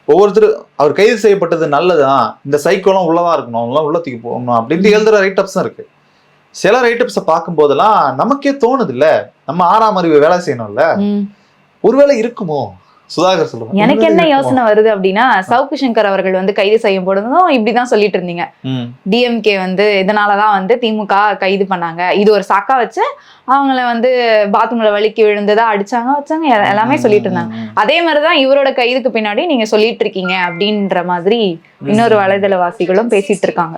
S1: ஒவ்வொருத்தரும் அவர் கைது செய்யப்பட்டது நல்லதுதான், இந்த சைக்கோலாம் உள்ளதா இருக்கணும், அவங்களாம் உள்ளத்துக்கு போகணும் அப்படின்ட்டு எழுதுற ரைட்டப்ஸும் இருக்கு. சில ரைட்டப்ஸை பார்க்கும் போதெல்லாம் நமக்கே தோணுது இல்ல, நம்ம 6ஆம் அறிவு வேலை செய்யணும்ல, ஒருவேளை இருக்குமோ? சுதாகர் சொல்லுங்க.
S2: எனக்கு என்ன யோசனை வருது அப்படின்னா, சவுக்கு சங்கர் அவர்கள் வந்து கைது செய்யப்படுறதும் இப்படிதான் சொல்லிட்டு இருந்தீங்க. டிஎம்கே வந்து இதனாலதான் வந்து திமுக கைது பண்ணாங்க, இது ஒரு சாக்கா வச்சு அவங்கள வந்து பாத்ரூம்ல வலிக்கு விழுந்ததா அடிச்சாங்க வச்சாங்க எல்லாமே சொல்லிட்டு இருந்தாங்க. அதே மாதிரிதான் இவரோட கைதுக்கு பின்னாடி நீங்க சொல்லிட்டு இருக்கீங்க அப்படின்ற மாதிரி இன்னொரு வலைதளவாசிகளும் பேசிட்டு இருக்காங்க.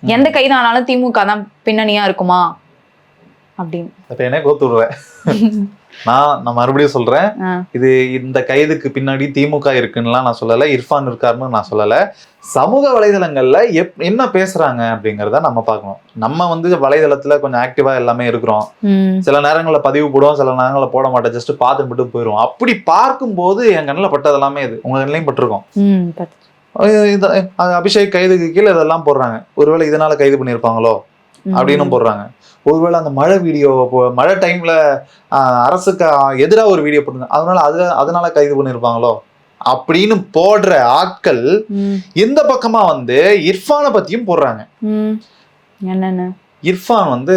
S2: எந்த கைது ஆனாலும் திமுக தான் பின்னணியா இருக்குமா அப்படின்னு.
S1: நான் மறுபடியும் சொல்றேன்,
S2: ஆ.
S1: இது இந்த கைதுக்கு பின்னாடி திமுக இருக்குன்னுலாம் நான் சொல்லல, இர்ஃபான் இருக்காருன்னு நான் சொல்லல. சமூக வலைதளங்கள்ல என்ன பேசுறாங்க அப்படிங்கறத நம்ம பார்க்கணும். நம்ம வந்து வலைதளத்துல கொஞ்சம் ஆக்டிவா எல்லாமே இருக்கிறோம். சில நேரங்கள்ல பதிவு போடுவோம், சில நேரங்கள்ல போட மாட்டோம், ஜஸ்ட் பார்த்துட்டு மட்டும் போயிடுவோம். அப்படி பார்க்கும்போது என் கண்ணில் பட்டது எல்லாமே இது உங்க கண்ணிலையும் பட்டிருக்கோம். அபிஷேக் கைதுக்கு கீழே இதெல்லாம் போடுறாங்க. ஒருவேளை இதனால கைது பண்ணியிருப்பாங்களோ அப்படின்னு போடுறாங்க. ஒருவேளை அந்த மழை வீடியோ, மழை டைம்ல அரசுக்கு எதிராக ஒரு வீடியோ போட்டுருந்தாங்க, அதனால கைது பண்ணியிருப்பாங்களோ அப்படின்னு போடுற ஆட்கள் இந்த பக்கமா வந்து இர்ஃபானை பத்தியும் போடுறாங்க.
S2: என்னன்னு
S1: இர்ஃபான் வந்து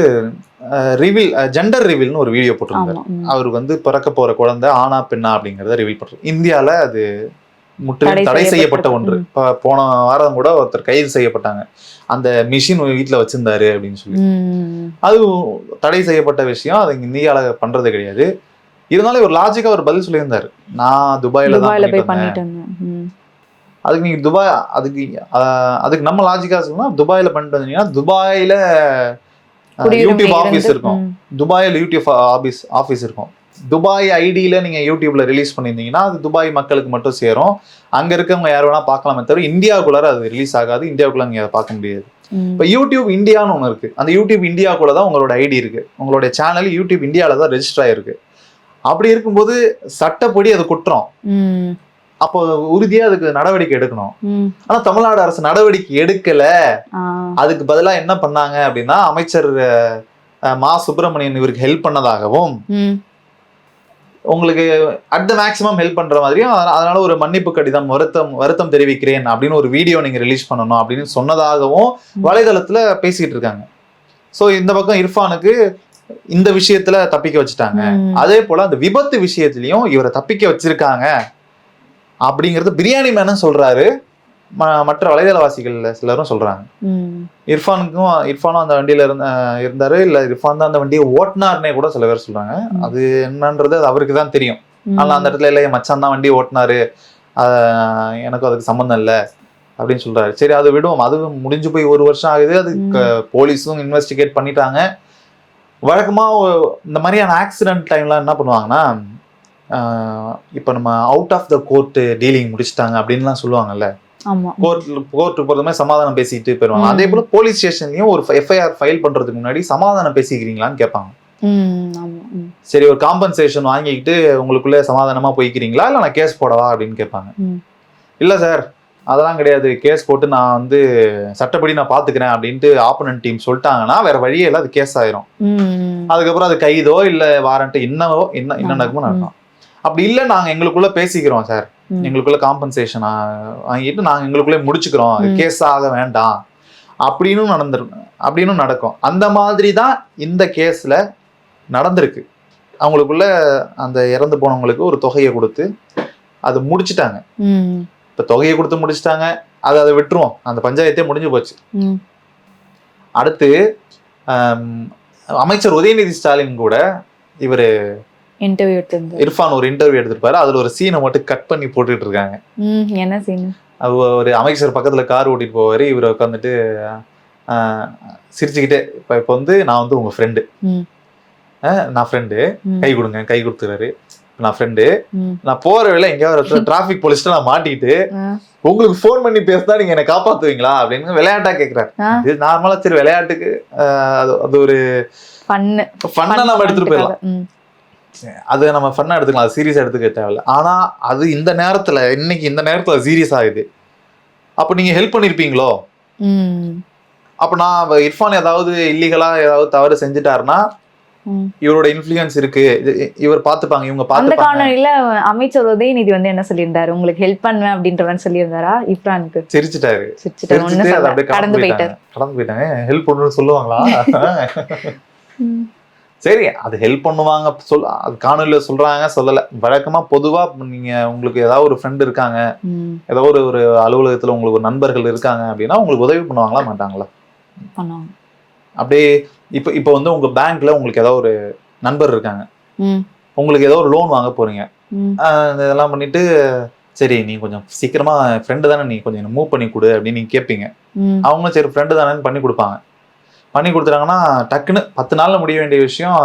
S1: ஜெண்டர் ரிவீல்னு ஒரு வீடியோ போட்டிருந்தாரு. அவருக்கு வந்து பிறக்க போற குழந்தை ஆனா பெண்ணா அப்படிங்கறத ரிவீல் பண்றாரு. இந்தியால அது முற்றிலும் தடை செய்யப்பட்ட ஒன்று. போன வாரம் கூட ஒருத்தர் கைது செய்யப்பட்டாங்க, அந்த மிஷின் வீட்டுல வச்சிருந்தாரு அப்படின்னு சொல்லி. அது தடை செய்யப்பட்ட விஷயம், அது இந்தியால பண்றது கிடையாது. இருந்தாலும் ஒரு லாஜிக்கா ஒரு பதில் சொல்லியிருந்தாரு, நான் துபாயில போய் பண்ணிட்டு வந்தேன். அதுக்கு நீங்க துபாய், அதுக்கு நம்ம லாஜிக்கா சொல்லணும்னா, துபாயில பண்ணிட்டு வந்தீங்கன்னா துபாயில யூடியூப் ஆபீஸ் இருக்கும், துபாயில யூடியூப் ஆபீஸ் இருக்கும். துபாய் ஐடியில நீங்க யூடியூப்ல ரிலீஸ் பண்ணியிருந்தீங்கன்னா அது துபாய் மக்களுக்கு மட்டும் சேரும். அங்க இருக்கவங்க யார் வேணா பார்க்கலாமே தவிர இந்தியாவுக்குள்ளார அது ரிலீஸ் ஆகாது, இந்தியாவுக்குள்ள நீங்க அதை பார்க்க முடியாது. இப்போ யூடியூப் இந்தியான்னு ஒன்று இருக்கு, அந்த யூடியூப் இந்தியாவுக்குள்ள தான் உங்களோட ஐடி இருக்கு, உங்களுடைய சேனல் யூடியூப் இந்தியாவில தான் ரெஜிஸ்டர் ஆயிருக்கு. அப்படி இருக்கும்போது சட்டப்படி அது குற்றம். அப்போ உறுதியா அதுக்கு நடவடிக்கை எடுக்கணும். ஆனா தமிழ்நாடு அரசு நடவடிக்கை எடுக்கல. அதுக்கு பதிலா என்ன பண்ணாங்க அப்படின்னா, அமைச்சர் மா சுப்பிரமணியன் இவருக்கு ஹெல்ப் பண்ணதாகவும், உங்களுக்கு அட் த மேக்ஸிமம் ஹெல்ப் பண்ற மாதிரியும், அதனால ஒரு மன்னிப்பு கடிதம், வருத்தம் தெரிவிக்கிறேன் அப்படின்னு ஒரு வீடியோ நீங்க ரிலீஸ் பண்ணணும் அப்படின்னு சொன்னதாகவும் வலைதளத்துல பேசிட்டு இருக்காங்க. சோ இந்த பக்கம் இர்ஃபானுக்கு இந்த விஷயத்துல தப்பிக்க வச்சுட்டாங்க, அதே போல அந்த விபத்து விஷயத்திலயும் இவரை தப்பிக்க வச்சிருக்காங்க அப்படிங்கறது பிரியாணி மேனும் சொல்றாரு, மற்ற வலைதளவாசிகள் சிலரும் சொல்றாங்க. இர்ஃபானும் அந்த வண்டியில இருந்தாரு, இல்ல இர்ஃபான் தான் அந்த வண்டியை ஓட்டினார்னே கூட சில பேர் சொல்றாங்க. அது என்னன்றது அது அவருக்கு தான் தெரியும். ஆனா அந்த இடத்துல இல்ல, என் மச்சான் தான் வண்டி ஓட்டினாரு, எனக்கு அதுக்கு சம்பந்தம் இல்லை அப்படின்னு சொல்றாரு. சரி, அதை விடுவோம், அது முடிஞ்சு போய் 1 வருஷம் ஆகுது. அது போலீஸும் இன்வெஸ்டிகேட் பண்ணிட்டாங்க. வழக்கமா இந்த மாதிரியான ஆக்சிடென்ட் டைம்லாம் என்ன பண்ணுவாங்கன்னா, இப்ப நம்ம out of the court dealing முடிச்சிட்டாங்க அப்படின்லாம் சொல்லுவாங்கல்ல, கோர்ட்டு போறதுமே சமாதானம் பேசிட்டு போயிருவாங்க. அதே போல போலீஸ் ஸ்டேஷன்லயும் ஒரு எஃப்ஐஆர் ஃபைல் பண்றதுக்கு முன்னாடி சமாதானம் பேசிக்கிறீங்களான்னு கேட்பாங்க. சரி, ஒரு காம்பன்சேஷன் வாங்கிக்கிட்டு உங்களுக்குள்ள சமாதானமா போய்க்கிறீங்களா, இல்ல நான் கேஸ் போடவா அப்படின்னு கேட்பாங்க. இல்ல சார், அதெல்லாம் கிடையாது, கேஸ் போட்டு நான் வந்து சட்டப்படி நான் பாத்துக்கிறேன் அப்படின்ட்டு ஆப்போனன்ட் டீம் சொல்லிட்டாங்கன்னா வேற வழியே இல்லை, அது கேஸ் ஆயிரும். அதுக்கப்புறம் அது கைதோ இல்ல வாரண்ட் என்ன நடக்குமோ நடக்கும். அப்படி இல்லை, நாங்க எங்களுக்குள்ள பேசிக்கிறோம் சார், எங்களுக்குள்ள காம்பன்சேஷன் வாங்கிட்டு நாங்க எங்களுக்குள்ளே முடிச்சுக்கிறோம், கேஸ் ஆக வேண்டாம் அப்படின்னு நடக்கும். அந்த மாதிரி தான் இந்த கேஸ்ல நடந்திருக்கு. அவங்களுக்குள்ள அந்த இறந்து போனவங்களுக்கு ஒரு தொகையை கொடுத்து அது முடிச்சுட்டாங்க. இப்ப தொகையை கொடுத்து முடிச்சுட்டாங்க, அதை விட்டுருவோம், அந்த பஞ்சாயத்தே முடிஞ்சு போச்சு. அடுத்து அமைச்சர் உதயநிதி ஸ்டாலின் கூட இவரு இர்ஃபான் ஒரு இன்டர்வியூ எடுத்திருப்பாரு. அதுல ஒரு சீனை மட்டும் கட் பண்ணி போட்டுட்டு இருக்காங்க.
S2: என்ன சீன்?
S1: ஒரு அமைச்சர் பக்கத்துல கார் ஓட்டிட்டு போவாரு, இவரை உட்காந்துட்டு சிரிச்சுக்கிட்டே, இப்ப வந்து நான் வந்து உங்க ஃப்ரெண்டு, நான் ஃப்ரெண்டு, கை கொடுங்க, கை கொடுத்துறாரு, நான் ஃப்ரெண்டு, நான் போற வேலை எங்கேயாவது டிராபிக் போலீஸ்ல நான் மாட்டிக்கிட்டு உங்களுக்கு போன் பண்ணி பேசினா நீங்க என்ன காப்பாத்துவீங்களா அப்படின்னு விளையாட்டா கேக்குறாரு. இது நார்மலா சரி விளையாட்டுக்கு அது ஒரு ஃபன்னா நம்ம எடுத்துட்டு போயிடலாம், அது நம்ம ஃபன்னா எடுத்துக்கலாம், அது சீரியஸா எடுத்துக்க தேவையில்ல. ஆனா அது இந்த நேரத்துல, இன்னைக்கு இந்த நேரத்துல சீரியஸ் ஆகுது. அப்ப நீங்க ஹெல்ப் பண்ணிருப்பீங்களோ? அப்ப நான் இர்ஃபான் ஏதாவது இல்லீகலா ஏதாவது தவறு செஞ்சுட்டாருன்னா இவரோட இன்ஃப்ளூயன்ஸ் இருக்கு, இவர் பாத்துப்பாங்க, இவங்க பாத்துப்பாங்க.
S2: அந்த காரணம் இல்ல, அமைச்சர் உதயநிதி வந்து என்ன சொல்லியிருந்தாரு, உங்களுக்கு ஹெல்ப் பண்ணுவேன் அப்படின்றவன் சொல்லியிருந்தாரா? இர்ஃபானுக்கு சிரிச்சிட்டாரு, கடந்து
S1: போயிட்டாங்க. ஹெல்ப் பண்ணுன்னு சொல்லுவாங்களா? சரி, அது ஹெல்ப் பண்ணுவாங்க அது காணொலியில சொல்றாங்க, சொல்லல. வழக்கமா பொதுவா நீங்க உங்களுக்கு ஏதாவது ஒரு ஃப்ரெண்ட் இருக்காங்க, ஏதாவது ஒரு அலுவலகத்துல உங்களுக்கு ஒரு நண்பர்கள் இருக்காங்க அப்படின்னா உங்களுக்கு உதவி பண்ணுவாங்களா மாட்டாங்களா? அப்படியே இப்ப வந்து உங்க பேங்க்ல உங்களுக்கு ஏதாவது ஒரு நண்பர் இருக்காங்க, உங்களுக்கு ஏதோ ஒரு லோன் வாங்க போறீங்க, இதெல்லாம் பண்ணிட்டு சரி நீ கொஞ்சம் சீக்கிரமா ஃப்ரெண்டு தானே, நீ கொஞ்சம் மூவ் பண்ணி கொடு அப்படின்னு நீங்க கேட்பீங்க. அவங்களும் சரி ஃப்ரெண்டு தானேன்னு பண்ணி கொடுப்பாங்க. பண்ணி கொடுத்துட்டாங்கன்னா டக்குன்னு 10 நாள்ல முடிய வேண்டிய விஷயம்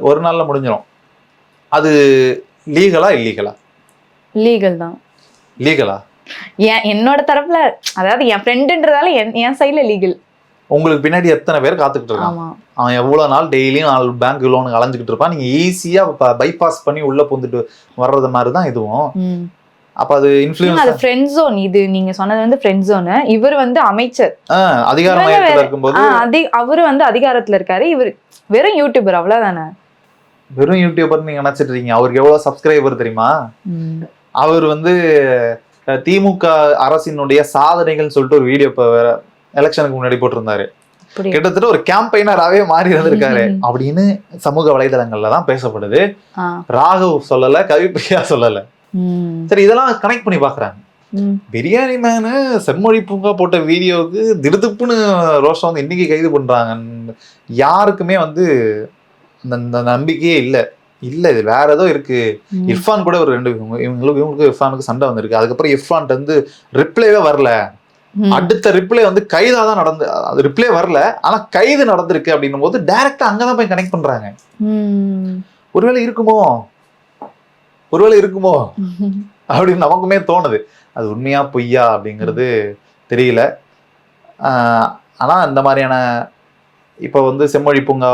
S1: 1 நாள்ல முடிஞ்சிடும். அது லீகலா இல்லீகலா?
S2: லீகல் தான்.
S1: லீகலா?
S2: என்னோட தரப்புல, அதாவது என் ஃப்ரெண்டுன்றதால என் சைடுல லீகல்.
S1: உங்களுக்கு பின்னாடி எத்தனை பேர் காத்துக்கிட்டு இருக்கான்? அவன் எவ்வளவு நாள் டெய்லியும் 4 பேங்க் லோனுக்கு அலைஞ்சுக்கிட்டு இருப்பான். நீங்க ஈஸியா பைபாஸ் பண்ணி உள்ள புந்துட்டு வர்றது மாதிரிதான் இதுவும். அப்ப அது இன்ஃப்ளூயன்ஸ்.
S2: அது ஃப்ரெண்ட் ஜோன். இது நீங்க சொன்னது வந்து ஃப்ரெண்ட் ஜோன். இவர் வந்து அமைச்சர்,
S1: அதிகாரத்துல இருக்கும்போது
S2: அவரு வந்து அதிகாரத்துல இருக்காரு. இவர் வெறும் யூடியூபர், அவ்வளவுதானே.
S1: வெறும் யூடியூபர் நீங்க நினைச்சிட்டு இருக்கீங்க. அவருக்கு எவ்வளவு சப்ஸ்கிரைபர் தெரியுமா? அவர் வந்து திமுக அரசினுடைய சாதனைகள் சொல்லிட்டு ஒரு வீடியோ இப்ப எலெக்ஷனுக்கு முன்னாடி போட்டிருந்தாரு. கிட்டத்தட்ட ஒரு கேம்பெயினராகவே மாறி இருந்திருக்காரு அப்படின்னு சமூக வலைதளங்கள்ல தான் பேசப்படுது. ராகவ் சொல்லல, கவிப்பிரியா சொல்லல. சரி, இதெல்லாம் கனெக்ட் பண்ணி பாக்குறாங்க. பிரியாணி மேனு செம்மொழி பூங்கா போட்ட வீடியோவுக்கு திடுதுப்புன்னு ரோஷம் வந்து இன்னைக்கு கைது பண்றாங்க. யாருக்குமே வந்து அந்த நம்பிக்கையே இல்லை. இல்ல இது வேற ஏதோ இருக்கு. இர்ஃபான் கூட ஒரு 2 இவங்களுக்கு இர்ஃபானுக்கு சண்டை வந்திருக்கு. அதுக்கப்புறம் இர்ஃபான் வந்து ரிப்ளைவே வரல. அடுத்த ரிப்ளை வந்து கைதாதான் நடந்து, அது ரிப்ளை வரல, ஆனா கைது நடந்திருக்கு அப்படின்னும் போது டைரக்டா அங்கதான் போய் கனெக்ட் பண்றாங்க. ஒருவேளை இருக்குமோ அப்படின்னு நமக்குமே தோணுது. அது உண்மையா பொய்யா அப்படிங்கிறது தெரியல. ஆனா இந்த மாதிரியான இப்ப வந்து செம்மொழி பூங்கா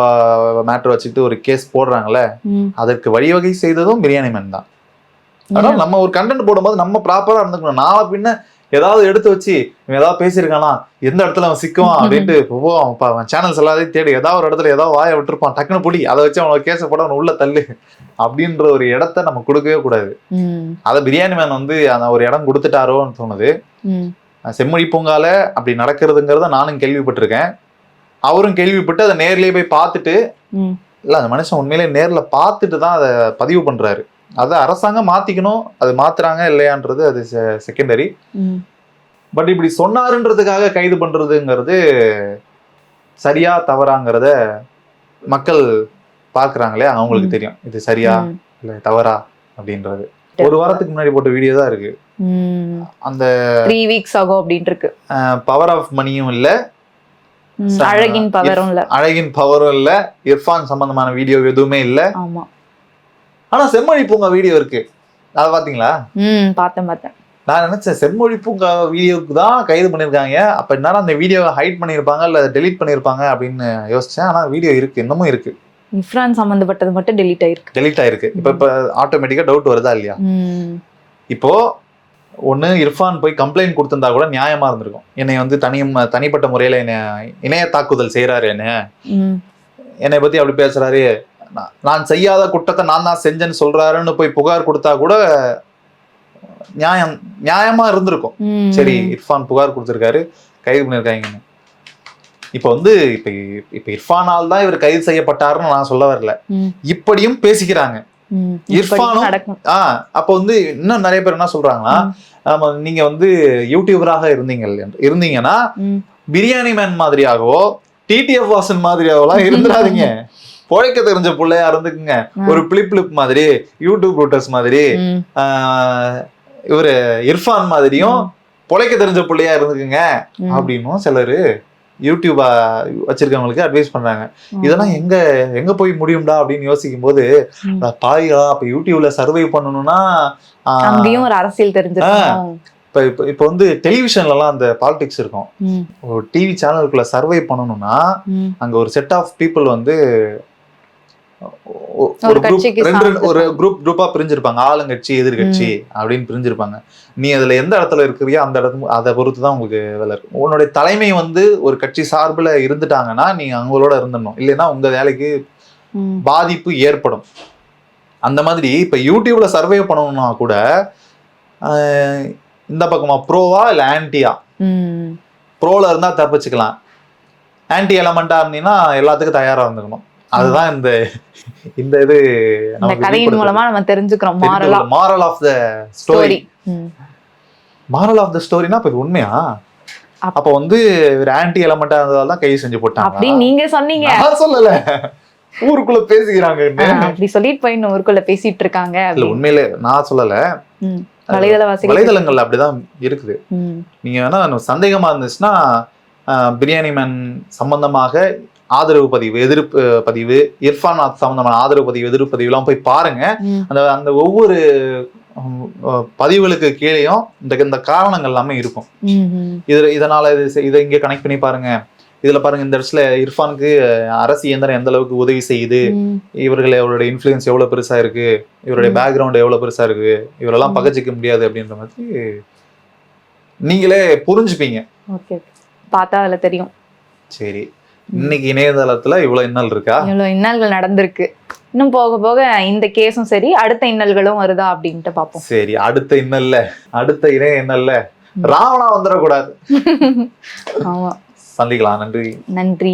S1: மேட்டர் வச்சுக்கிட்டு ஒரு கேஸ் போடுறாங்கல்ல, அதற்கு வழிவகை செய்ததும் பிரியாணி மேன் தான். அதனால நம்ம ஒரு கண்டென்ட் போடும்போது நம்ம ப்ராப்பரா இருந்துக்கணும். நாளை பின்ன ஏதாவது எடுத்து வச்சு இவன் ஏதாவது பேசியிருக்கானா, எந்த இடத்துல அவன் சிக்குவான் அப்படின்ட்டு அவன் சேனல்ஸ் எல்லாத்தையும் தேடி ஏதாவது ஒரு இடத்துல ஏதாவது வாயை விட்டுருப்பான், டக்குன்னு புடி, அதை வச்சு அவனை கேஸ போட அவன் உள்ள தள்ளு அப்படின்ற ஒரு இடத்த நம்ம கொடுக்கவே கூடாது. அதை பிரியாணி மேன் வந்து அந்த ஒரு இடம் கொடுத்துட்டாரோன்னு தோணுது. செம்மொழி பூங்கால அப்படி நடக்கிறதுங்கிறத நானும் கேள்விப்பட்டிருக்கேன். அவரும் கேள்விப்பட்டு அதை நேர்லயே போய் பார்த்துட்டு, இல்ல அந்த மனுஷன் உண்மையிலேயே நேர்ல பார்த்துட்டு தான் அதை பதிவு பண்றாரு. அதை அரசாங்கம் மாத்திக்கணும், அது மாத்துறாங்க இல்லையான்றது அது செகண்டரி. பட் இப்படி சொன்னாருன்றதுக்காக கைது பண்றதுங்கிறது சரியா தவறாங்கிறத மக்கள் பாக்குறாங்களே, அவங்களுக்கு தெரியும் இது சரியா இல்ல தவறா அப்படின்றது. ஒரு வாரத்துக்கு முன்னாடி போட்ட வீடியோ தான் இருக்கு. அந்த
S2: 3 weeks ago அப்படின்ட்டு இருக்கு.
S1: பவர் ஆஃப் மணியும் இல்ல,
S2: அழகின்
S1: பவரும் இல்ல, இர்ஃபான் சம்பந்தமான வீடியோ எதுவுமே இல்ல.
S2: ஆமா.
S1: ஆனா செம்மொழி பூங்கா வீடியோ இருக்கு. அதை பாத்தீங்களா?
S2: பார்த்தேன்.
S1: நான் நினைச்சேன் செம்மொழி பூங்கா வீடியோக்கு தான் கைது பண்ணிருக்காங்க, அப்ப என்னால அந்த வீடியோவை ஹைட் பண்ணிருப்பாங்க இல்ல டெலீட் பண்ணிருப்பாங்க அப்படின்னு யோசிச்சேன். ஆனா வீடியோ இருக்கு, இன்னமும் இருக்கு.
S2: இர்ஃபான் சம்பந்தப்பட்டது மட்டும் டெலீட் ஆயிருக்கு. இப்ப ஆட்டோமேட்டிக்கா டவுட் வருதா இல்லையா? இப்போ ஒண்ணு இர்ஃபான் போய் கம்ப்ளைண்ட் கொடுத்திருந்தா கூட நியாயமா இருந்திருக்கும். என்னை வந்து தனிப்பட்ட முறையில இணைய தாக்குதல் செய்யறாரு, என்னை பத்தி அப்படி பேசுறாரு, நான் செய்யாத குற்றத்தை நான் தான் செஞ்சேன்னு சொல்றாருன்னு போய் புகார் கொடுத்தா கூட நியாயமா இருந்திருக்கும். சரி, இர்ஃபான் புகார் கொடுத்திருக்காரு, கைது பண்ணிருக்காங்கன்னு. இப்ப வந்து இப்ப இர்ஃபானால் தான் இவர் கைது செய்யப்பட்டாருன்னு நான் சொல்ல வரல. இப்படியும் பேசிக்கிறாங்க இர்ஃபானும். அப்ப வந்து இன்னும் நிறைய பேர் என்ன சொல்றாங்கன்னா, நீங்க வந்து யூடியூபராக இருந்தீங்கன்னா பிரியாணி மேன் மாதிரியாகவோ டிடிஎஃப் வாசன் மாதிரியாவெல்லாம் இருந்துடாதீங்க. பொழைக்க தெரிஞ்ச பிள்ளையா இருந்துக்குங்க. ஒரு பிளிப் மாதிரி, யூடியூப் ரூட்டர்ஸ் மாதிரி, இவரு இர்ஃபான் மாதிரியும் பொழைக்க தெரிஞ்ச பிள்ளையா இருந்துக்குங்க அப்படின்னும் சிலரு யூடியூப் வச்சிருக்கவங்களுக்கு அட்வைஸ் பண்றாங்க. இதெல்லாம் எங்க போய் முடியும்டா அப்படின்னு யோசிக்கும் போது, பாவிகளா அப்ப யூடியூப்ல சர்வை பண்ணணும்னா அங்கேயும் ஒரு அரசியல் தெரிஞ்சிருக்கும்.
S1: இப்ப வந்து டெலிவிஷன்ல எல்லாம் அந்த பாலிடிக்ஸ் இருக்கும். ஒரு டிவி சேனலுக்குள்ள சர்வை பண்ணணும்னா அங்க ஒரு செட் ஆஃப் பீப்புள் வந்து ஒரு குரூப்பா பிரிஞ்சிருப்பாங்க. ஆளுங்கட்சி, எதிர்கட்சி அப்படின்னு பிரிஞ்சிருப்பாங்க. நீ அதுல எந்த இடத்துல இருக்கிறியோ அந்த இடத்துல அதை பொறுத்துதான் உங்களுக்கு வேலை இருக்கும். உன்னுடைய தலைமை வந்து ஒரு கட்சி சார்புல இருந்துட்டாங்கன்னா நீங்க அவங்களோட இருந்துடணும், இல்லைன்னா உங்க வேலைக்கு பாதிப்பு ஏற்படும். அந்த மாதிரி இப்ப யூடியூப்ல சர்வே பண்ணணும்னா கூட இந்த பக்கமா ப்ரோவா இல்ல ஆன்டியா? ப்ரோல இருந்தா தப்பிச்சுக்கலாம், ஆன்டி எலமெண்டா இருந்தீங்கன்னா எல்லாத்துக்கும் தயாரா இருந்துக்கணும். அதுதான் இந்த இது
S2: கதையின் மூலமா நம்ம தெரிஞ்சுக்கிறோம்.
S1: Moral of the story. Moral of the ஸ்டோரினா இப்ப உண்மையா? அப்ப வந்து ஒரு ஆன்டி எலமெண்டா இருந்ததால தான் கைது செஞ்சு போட்டாங்க
S2: அப்படி நீங்க சொன்னீங்க.
S1: நான் சொல்லல, ஊருக்குள்ள பேசிக்கிறாங்க.
S2: அப்படி சொல்லிட்டு போய் ஊருக்குள்ள பேசிட்டு இருக்காங்க.
S1: உண்மையிலே நான் சொல்லல, வலைதளங்கள்ல அப்படிதான் இருக்குது. நீங்க வேணா சந்தேகமா இருந்துச்சுன்னா பிரியாணி மேன் சம்பந்தமாக ஆதரவு பதிவு, எதிர்ப்பு பதிவு, இர்ஃபான் சம்பந்தமான ஆதரவு பதிவு, எதிர்ப்பு பதிவு எல்லாம் போய் பாருங்க. அந்த அந்த ஒவ்வொரு பதிவுகளுக்கு கீழேயும் இந்த காரணங்கள் எல்லாமே இருக்கும். இதனால இதை இங்க கனெக்ட் பண்ணி பாருங்க. இதுல பாருங்க, இந்த இடத்துல இர்ஃபானுக்கு அரசு இயந்திரம் எந்த அளவுக்கு உதவி செய்யுது, இவருடைய இன்ஃப்ளூயன்ஸ் எவ்வளவு பெருசா இருக்கு, இவருடைய பேக்ரவுண்ட் எவ்வளவு பெருசா இருக்கு, இவரெல்லாம் பகச்சிக்க முடியாது அப்படின்ற மாதிரி நீங்களே புரிஞ்சுப்பீங்க.
S2: ஓகே, பார்த்தா அதுல தெரியும்.
S1: சரி, இன்னைக்கு இணையதளத்துல இவ்வளவு இன்னல் இருக்கா?
S2: இவ்வளவு இன்னல்கள் நடந்திருக்கு. இன்னும் போக போக இந்த கேஸும் சரி, அடுத்த இன்னல்களும் வருதா அப்படின்ட்டு பார்ப்போம்.
S1: சரி, அடுத்த இணைய இன்னல்ல ராவணா வந்துடக்கூடாது.
S2: ஆமா,
S1: சந்திக்கலாம். நன்றி.
S2: நன்றி.